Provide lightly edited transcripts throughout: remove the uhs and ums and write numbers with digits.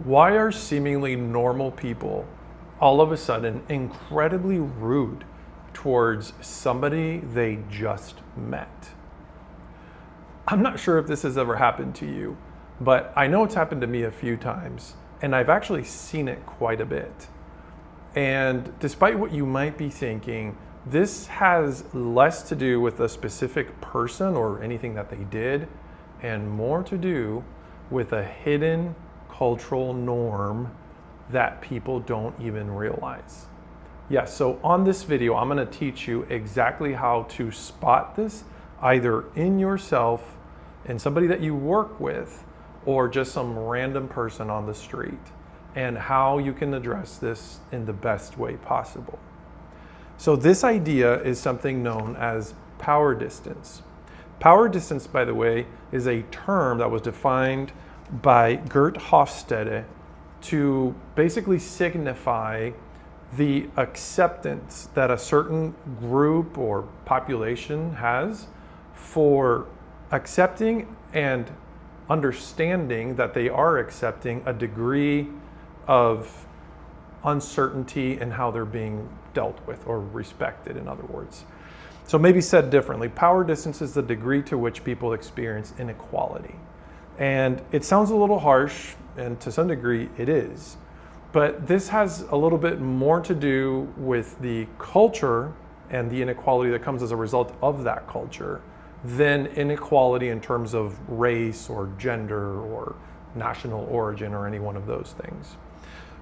Why are seemingly normal people all of a sudden incredibly rude towards somebody they just met? I'm not sure if this has ever happened to you, but I know it's happened to me a few times, and I've actually seen it quite a bit. And despite what you might be thinking, this has less to do with a specific person or anything that they did, and more to do with a hidden cultural norm that people don't even realize. Yes, so on this video, I'm going to teach you exactly how to spot this either in yourself, in somebody that you work with, or just some random person on the street, and how you can address this in the best way possible. So this idea is something known as power distance. Power distance, by the way, is a term that was defined by Geert Hofstede to basically signify the acceptance that a certain group or population has for accepting and understanding that they are accepting a degree of uncertainty in how they're being dealt with or respected, in other words. So maybe said differently, power distance is the degree to which people experience inequality. And it sounds a little harsh, and to some degree it is, but this has a little bit more to do with the culture and the inequality that comes as a result of that culture than inequality in terms of race or gender or national origin or any one of those things.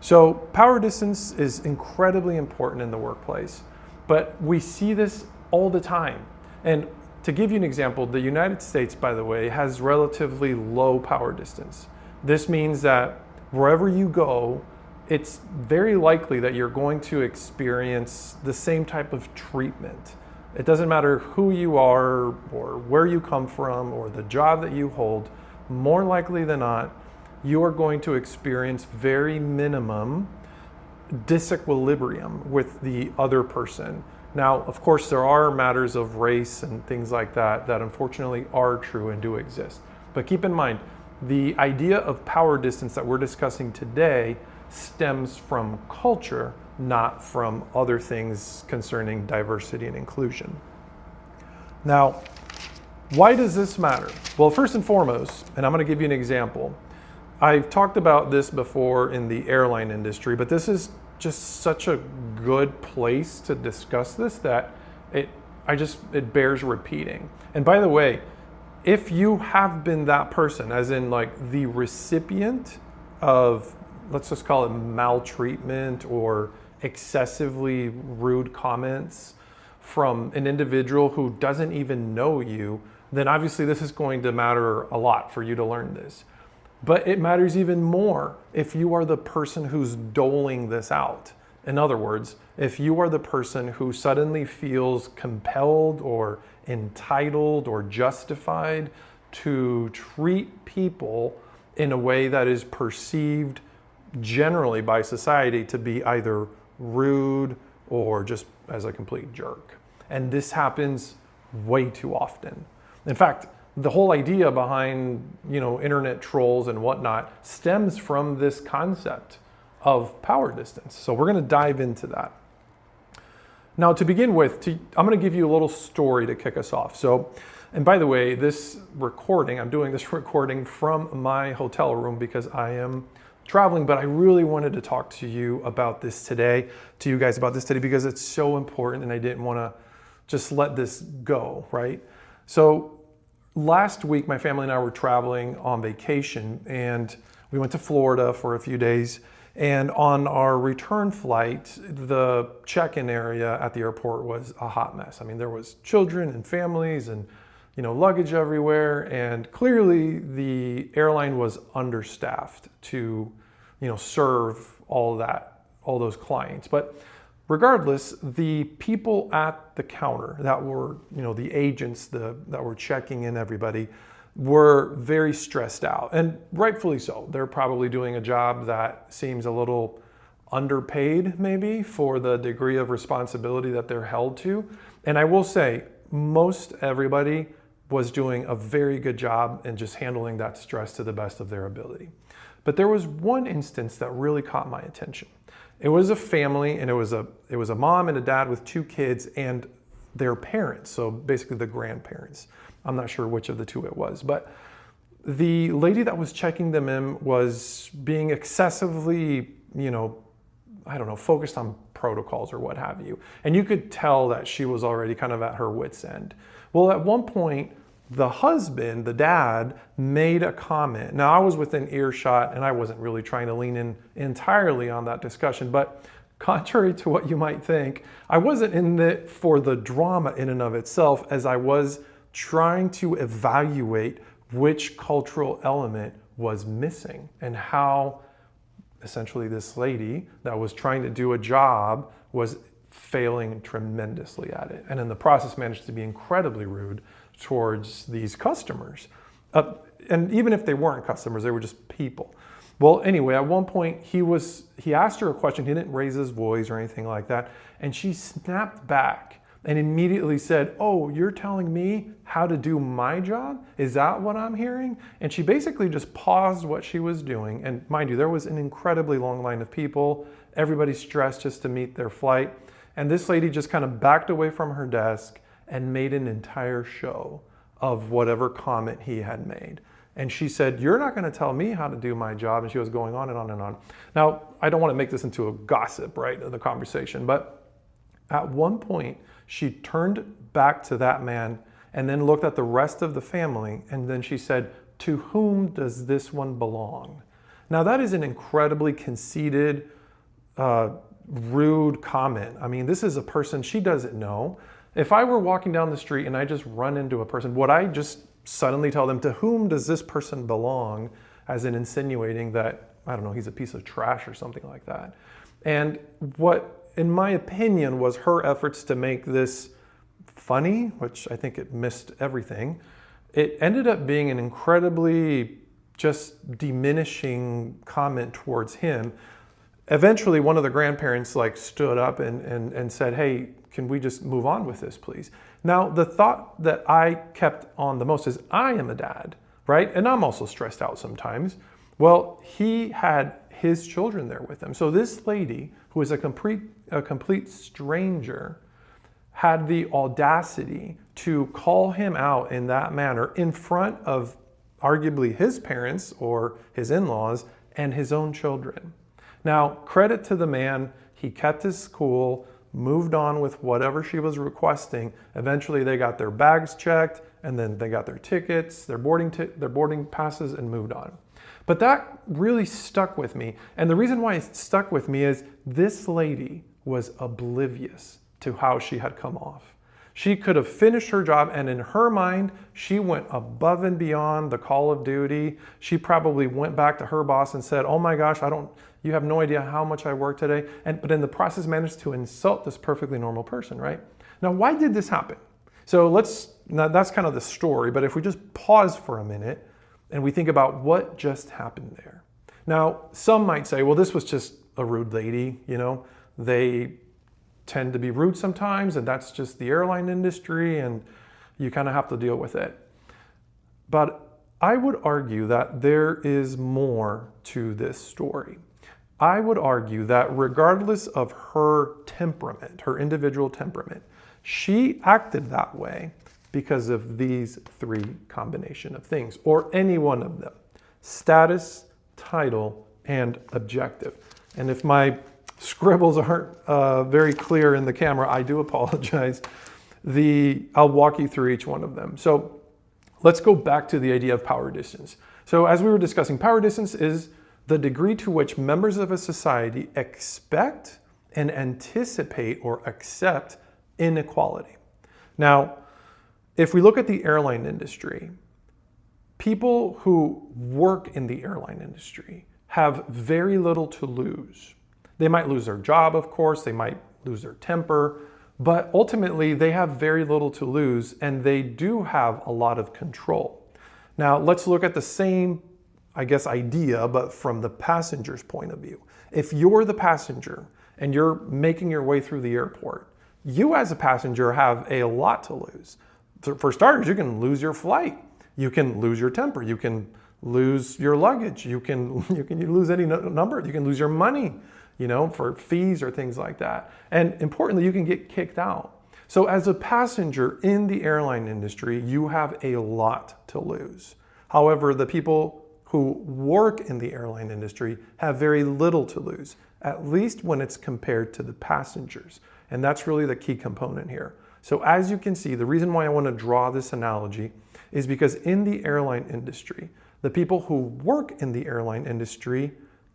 So power distance is incredibly important in the workplace, but we see this all the time. And to give you an example, the United States, by the way, has relatively low power distance. This means that wherever you go, it's very likely that you're going to experience the same type of treatment. It doesn't matter who you are or where you come from or the job that you hold, more likely than not, you are going to experience very minimum disequilibrium with the other person. Now, of course, there are matters of race and things like that that unfortunately are true and do exist. But keep in mind, the idea of power distance that we're discussing today stems from culture, not from other things concerning diversity and inclusion. Now, why does this matter? Well, first and foremost, and I'm going to give you an example. I've talked about this before in the airline industry, but this is just such a good place to discuss this that it bears repeating. And by the way, if you have been that person, as in like the recipient of, let's just call it maltreatment or excessively rude comments from an individual who doesn't even know you, then obviously this is going to matter a lot for you to learn this. But it matters even more if you are the person who's doling this out. In other words, if you are the person who suddenly feels compelled or entitled or justified to treat people in a way that is perceived generally by society to be either rude or just as a complete jerk. And this happens way too often. In fact, the whole idea behind, internet trolls and whatnot stems from this concept of power distance. So we're going to dive into that. Now, to begin with, I'm going to give you a little story to kick us off. So, and by the way, I'm doing this recording from my hotel room because I am traveling, but I really wanted to talk to you guys about this today, because it's so important and I didn't want to just let this go, right? So last week, my family and I were traveling on vacation and we went to Florida for a few days. And on our return flight, the check-in area at the airport was a hot mess. I mean, there was children and families and, luggage everywhere. And clearly the airline was understaffed to, serve all those clients. But regardless, the people at the counter that were, the agents that were checking in everybody were very stressed out, and rightfully so. They're probably doing a job that seems a little underpaid maybe for the degree of responsibility that they're held to. And I will say, most everybody was doing a very good job in just handling that stress to the best of their ability. But there was one instance that really caught my attention. It was a family, and it was a mom and a dad with 2 kids and their parents, so basically the grandparents. I'm not sure which of the 2 it was, but the lady that was checking them in was being excessively, focused on protocols or what have you. And you could tell that she was already kind of at her wit's end. Well, at one point, the husband, the dad, made a comment. Now, I was within earshot, and I wasn't really trying to lean in entirely on that discussion, but contrary to what you might think, I wasn't in it for the drama in and of itself, as I was trying to evaluate which cultural element was missing and how essentially this lady that was trying to do a job was failing tremendously at it, and in the process managed to be incredibly rude towards these customers. And even if they weren't customers, they were just people. Well, anyway, at one point he asked her a question. He didn't raise his voice or anything like that. And she snapped back and immediately said, "Oh, you're telling me how to do my job? Is that what I'm hearing?" And she basically just paused what she was doing. And mind you, there was an incredibly long line of people. Everybody stressed just to meet their flight. And this lady just kind of backed away from her desk and made an entire show of whatever comment he had made. And she said, "You're not going to tell me how to do my job." And she was going on and on and on. Now, I don't want to make this into a gossip, right, of the conversation, but at one point, she turned back to that man and then looked at the rest of the family. And then she said, "To whom does this one belong?" Now, that is an incredibly conceited, rude comment. I mean, this is a person she doesn't know. If I were walking down the street and I just run into a person, would I just suddenly tell them, "To whom does this person belong?" as in insinuating that, I don't know, he's a piece of trash or something like that. And what, in my opinion, was her efforts to make this funny, which I think it missed everything, it ended up being an incredibly just diminishing comment towards him. Eventually, one of the grandparents stood up and said, "Hey, can we just move on with this, please?" Now, the thought that I kept on the most is I am a dad, right? And I'm also stressed out sometimes. Well, he had his children there with him. So this lady, who is a complete stranger, had the audacity to call him out in that manner in front of arguably his parents or his in-laws and his own children. Now, credit to the man, he kept his cool, moved on with whatever she was requesting. Eventually they got their bags checked, and then they got their tickets, their boarding passes, and moved on. But that really stuck with me. And the reason why it stuck with me is this lady was oblivious to how she had come off. She could have finished her job, and in her mind, she went above and beyond the call of duty. She probably went back to her boss and said, "Oh my gosh, you have no idea how much I worked today." But in the process managed to insult this perfectly normal person, right? Now, why did this happen? So now that's kind of the story, but if we just pause for a minute and we think about what just happened there. Now, some might say, well, this was just a rude lady, they tend to be rude sometimes, and that's just the airline industry, and you kind of have to deal with it. But I would argue that there is more to this story. I would argue that regardless of her temperament, her individual temperament, she acted that way because of these 3 combination of things, or any one of them: status, title, and objective. And if my scribbles aren't very clear in the camera, I do apologize. I'll walk you through each one of them. So let's go back to the idea of power distance. So as we were discussing, power distance is the degree to which members of a society expect and anticipate or accept inequality. Now, if we look at the airline industry, people who work in the airline industry have very little to lose. They might lose their job, of course, they might lose their temper, but ultimately they have very little to lose, and they do have a lot of control. Now, let's look at the same, idea, but from the passenger's point of view. If you're the passenger and you're making your way through the airport, you as a passenger have a lot to lose. For starters, you can lose your flight. You can lose your temper. You can lose your luggage. You can lose any number. You can lose your money, for fees or things like that. And importantly, you can get kicked out. So as a passenger in the airline industry, you have a lot to lose. However, the people who work in the airline industry have very little to lose, at least when it's compared to the passengers. And that's really the key component here. So as you can see, the reason why I want to draw this analogy is because in the airline industry, the people who work in the airline industry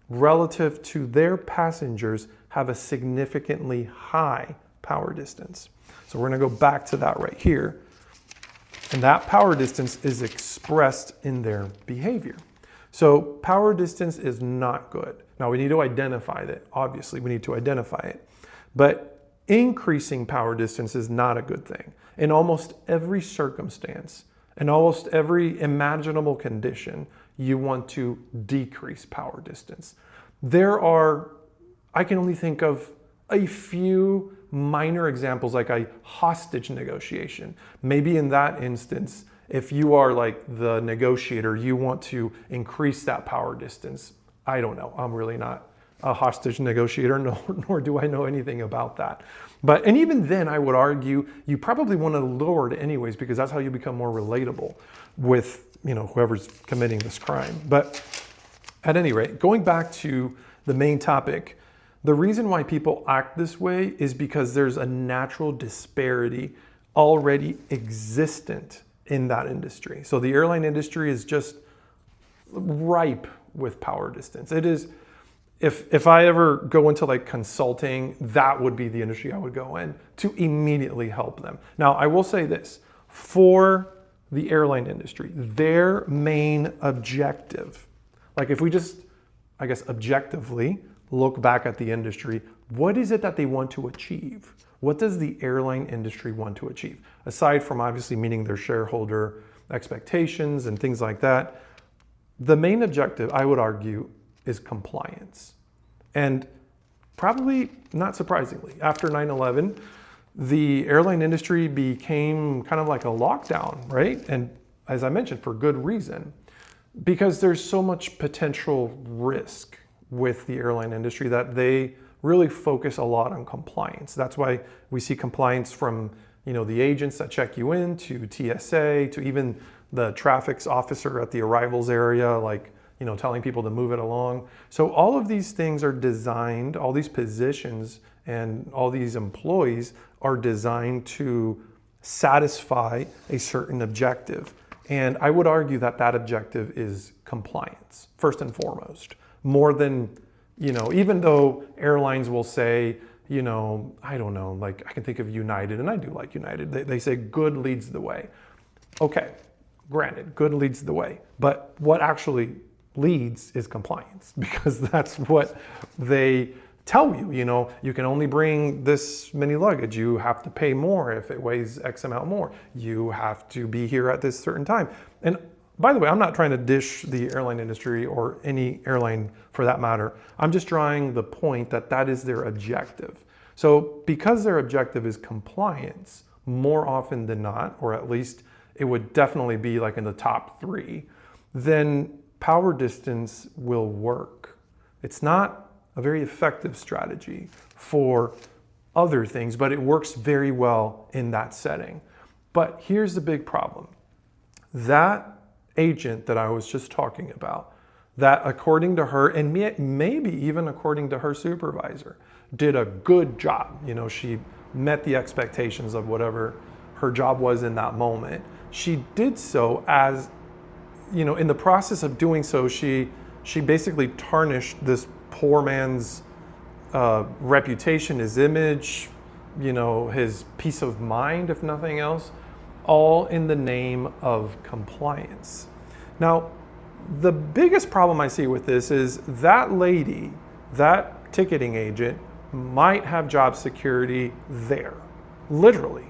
relative to their passengers have a significantly high power distance. So we're going to go back to that right here. And that power distance is expressed in their behavior. So power distance is not good. Now we need to identify that. Obviously, we need to identify it. But increasing power distance is not a good thing. In almost every circumstance, in almost every imaginable condition, you want to decrease power distance. I can only think of a few minor examples, like a hostage negotiation. Maybe in that instance, if you are like the negotiator, you want to increase that power distance. I don't know. I'm really not a hostage negotiator, nor do I know anything about that. And even then, I would argue you probably want to lower it anyways, because that's how you become more relatable with whoever's committing this crime. But at any rate, going back to the main topic, the reason why people act this way is because there's a natural disparity already existent in that industry. So the airline industry is just ripe with power distance. It is, if I ever go into like consulting, that would be the industry I would go in to immediately help them. Now, I will say this, for the airline industry, their main objective, like if we just, I guess, objectively look back at the industry, what is it that they want to achieve? What does the airline industry want to achieve? Aside from obviously meeting their shareholder expectations and things like that, the main objective, I would argue, is compliance. And probably not surprisingly, after 9/11, the airline industry became kind of like a lockdown, right? And as I mentioned, for good reason, because there's so much potential risk with the airline industry that they really focus a lot on compliance. That's why we see compliance from the agents that check you in, to TSA, to even the traffic officer at the arrivals area, like telling people to move it along. So all of these things are designed, all these positions and all these employees are designed to satisfy a certain objective. And I would argue that that objective is compliance, first and foremost, more than, even though airlines will say, I don't know, like I can think of United, and I do like United. They say good leads the way. Okay, granted, good leads the way. But what actually leads is compliance, because that's what they tell you. You can only bring this many luggage. You have to pay more if it weighs X amount more. You have to be here at this certain time. And by the way, I'm not trying to dish the airline industry or any airline for that matter. I'm just drawing the point that that is their objective. So because their objective is compliance, more often than not, or at least it would definitely be like in the top 3, then power distance will work. It's not a very effective strategy for other things, but it works very well in that setting. But here's the big problem. That agent that I was just talking about, that according to her, and maybe even according to her supervisor, did a good job. She met the expectations of whatever her job was in that moment. She did so as, in the process of doing so, she basically tarnished this poor man's reputation, his image, his peace of mind, if nothing else, all in the name of compliance. Now, the biggest problem I see with this is that lady, that ticketing agent, might have job security there, literally.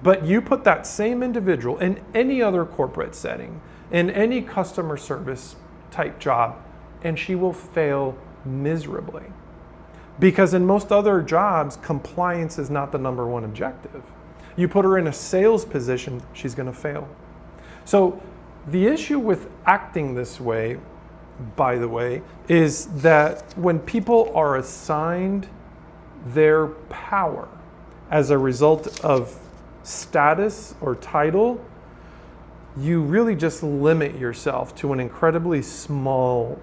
But you put that same individual in any other corporate setting, in any customer service type job, and she will fail miserably. Because in most other jobs, compliance is not the number one objective. You put her in a sales position, she's going to fail. So The issue with acting this way, by the way, is that when people are assigned their power as a result of status or title, you really just limit yourself to an incredibly small,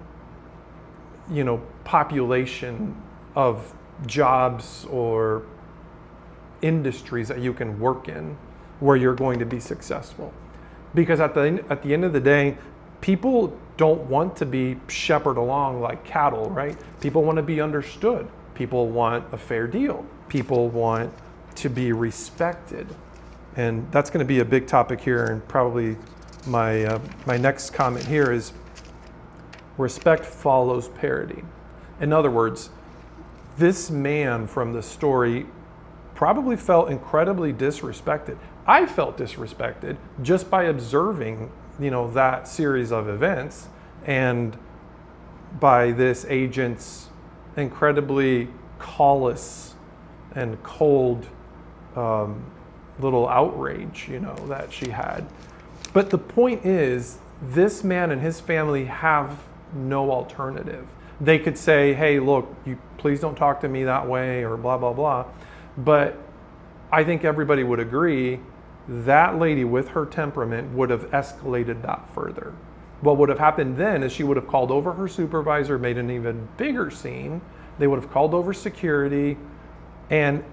population of jobs or industries that you can work in where you're going to be successful. Because at the end of the day, people don't want to be shepherded along like cattle, right? People want to be understood. People want a fair deal. People want to be respected. And that's going to be a big topic here, and probably my next comment here is respect follows parity. In other words, this man from the story probably felt incredibly disrespected. I felt disrespected just by observing, that series of events, and by this agent's incredibly callous and cold little outrage, that she had. But the point is, this man and his family have no alternative. They could say, hey, look, you please don't talk to me that way, or blah, blah, blah. But I think everybody would agree that lady with her temperament would have escalated that further. What would have happened then is she would have called over her supervisor, made an even bigger scene. They would have called over security, and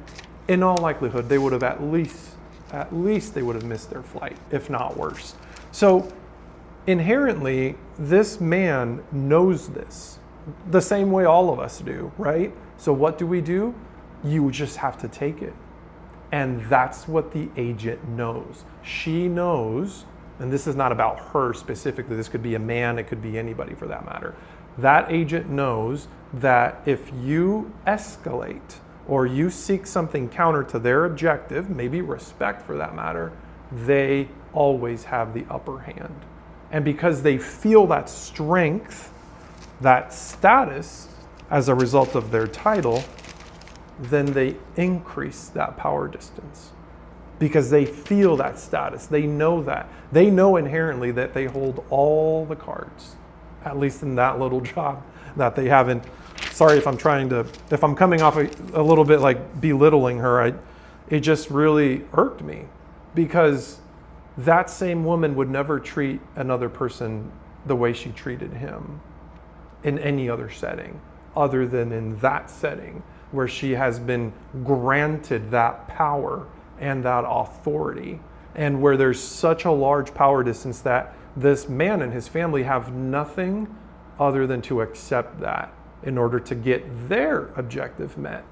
in all likelihood, they would have at least they would have missed their flight, if not worse. So inherently, this man knows this the same way all of us do, right? So what do? You just have to take it. And that's what the agent knows. She knows, and this is not about her specifically, this could be a man, it could be anybody for that matter. That agent knows that if you escalate or you seek something counter to their objective, maybe respect for that matter, they always have the upper hand. And because they feel that strength, that status as a result of their title, then they increase that power distance because they feel that status. They know that. They know inherently that they hold all the cards, at least in that little job that they haven't. Sorry if I'm coming off a little bit like belittling her. It just really irked me because that same woman would never treat another person the way she treated him in any other setting other than in that setting, where she has been granted that power and that authority, and where there's such a large power distance that this man and his family have nothing other than to accept that in order to get their objective met,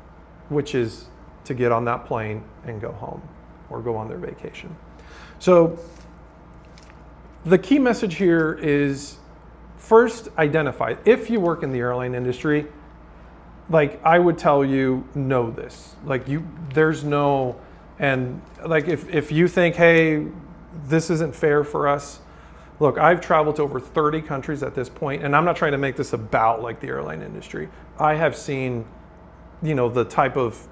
which is to get on that plane and go home or go on their vacation. So the key message here is, first, identify. If you work in the airline industry, I would tell you, know this. If you think, hey, this isn't fair for us. Look, I've traveled to over 30 countries at this point, and I'm not trying to make this about the airline industry. I have seen, the type of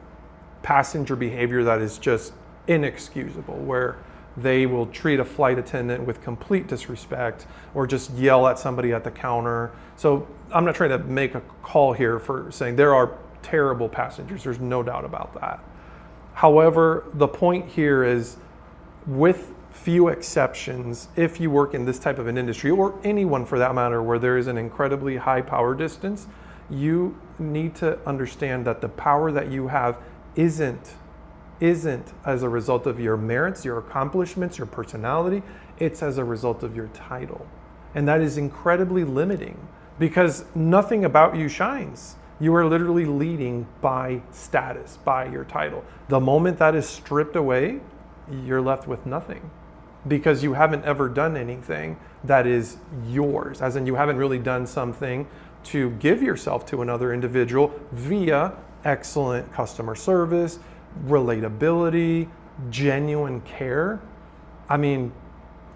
passenger behavior that is just inexcusable, where they will treat a flight attendant with complete disrespect or just yell at somebody at the counter. So I'm not trying to make a call here for saying there are terrible passengers. There's no doubt about that. However, the point here is, with few exceptions, if you work in this type of an industry, or anyone for that matter, where there is an incredibly high power distance, you need to understand that the power that you have isn't as a result of your merits, your accomplishments, your personality. It's as a result of your title. And that is incredibly limiting because nothing about you shines. You are literally leading by status, by your title. The moment that is stripped away, you're left with nothing because you haven't ever done anything that is yours, as in you haven't really done something to give yourself to another individual via excellent customer service, relatability, genuine care. I mean,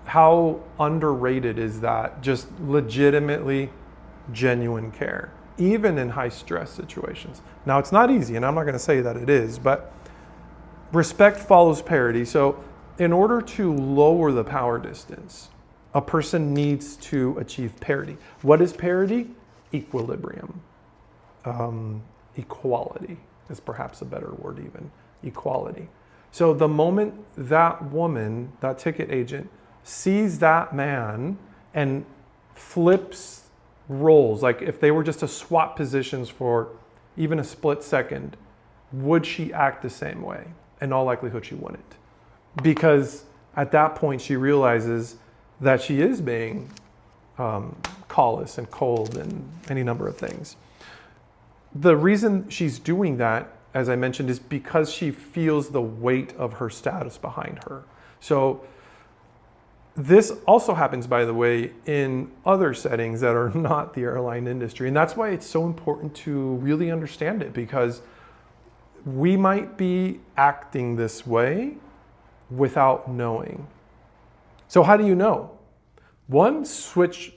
how underrated is that? Just legitimately genuine care, even in high stress situations. Now, it's not easy, and I'm not going to say that it is, but respect follows parity. So in order to lower the power distance, a person needs to achieve parity. What is parity? Equilibrium. Equality is perhaps a better word even. Equality. So the moment that woman, that ticket agent, sees that man and flips roles, like if they were just to swap positions for even a split second, would she act the same way? In all likelihood, she wouldn't. Because at that point, she realizes that she is being callous and cold and any number of things. The reason she's doing that, as I mentioned, is because she feels the weight of her status behind her. So this also happens, by the way, in other settings that are not the airline industry. And that's why it's so important to really understand it, because we might be acting this way without knowing. So how do you know? One, switch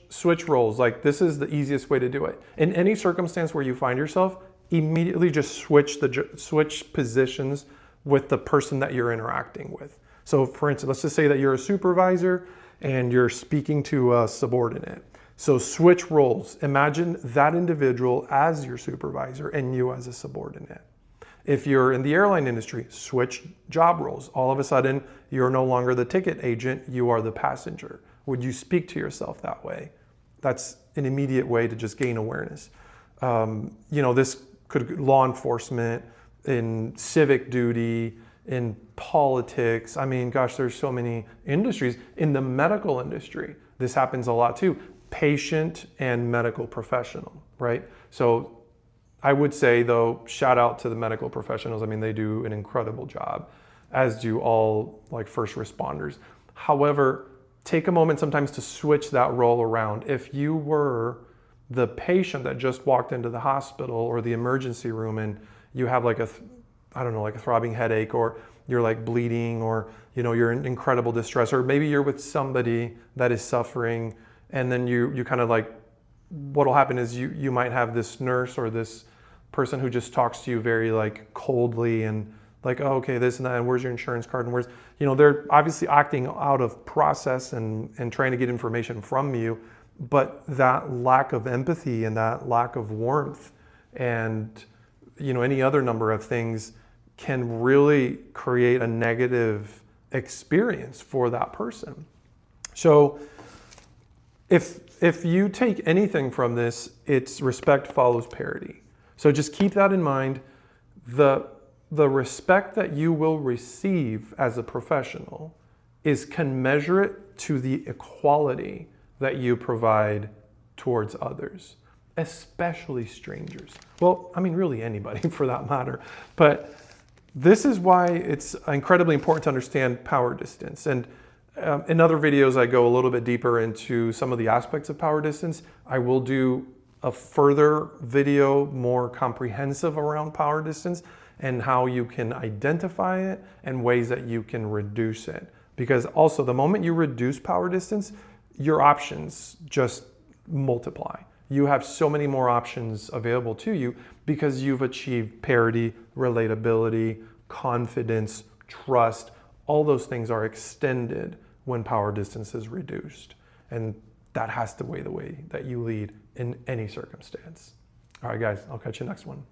roles. Like, this is the easiest way to do it. In any circumstance where you find yourself, immediately just switch positions with the person that you're interacting with. So for instance, let's just say that you're a supervisor and you're speaking to a subordinate. So switch roles. Imagine that individual as your supervisor and you as a subordinate. If you're in the airline industry, switch job roles. All of a sudden, you're no longer the ticket agent, you are the passenger. Would you speak to yourself that way? That's an immediate way to just gain awareness. This could law enforcement, in civic duty, in politics. I mean, gosh, there's so many industries. In the medical industry, this happens a lot too. Patient and medical professional, right? So I would say, though, shout out to the medical professionals. I mean, they do an incredible job, as do all like first responders. However, take a moment sometimes to switch that role around. If you were the patient that just walked into the hospital or the emergency room and you have like a throbbing headache, or you're like bleeding, or you're in incredible distress, or maybe you're with somebody that is suffering, and then you kind of like, what'll happen is you might have this nurse or this person who just talks to you very like coldly and like, oh, okay, this and that, and where's your insurance card, and where's, they're obviously acting out of process and trying to get information from you, but that lack of empathy and that lack of warmth and any other number of things can really create a negative experience for that person. So if you take anything from this, it's respect follows parity. So just keep that in mind. The respect that you will receive as a professional is commensurate to the equality that you provide towards others, especially strangers. Well, I mean, really anybody for that matter. But this is why it's incredibly important to understand power distance. And in other videos, I go a little bit deeper into some of the aspects of power distance. I will do a further video, more comprehensive around power distance and how you can identify it and ways that you can reduce it. Because also, the moment you reduce power distance, your options just multiply. You have so many more options available to you because you've achieved parity, relatability, confidence, trust. All those things are extended when power distance is reduced. And that has to weigh the way that you lead in any circumstance. All right, guys, I'll catch you next one.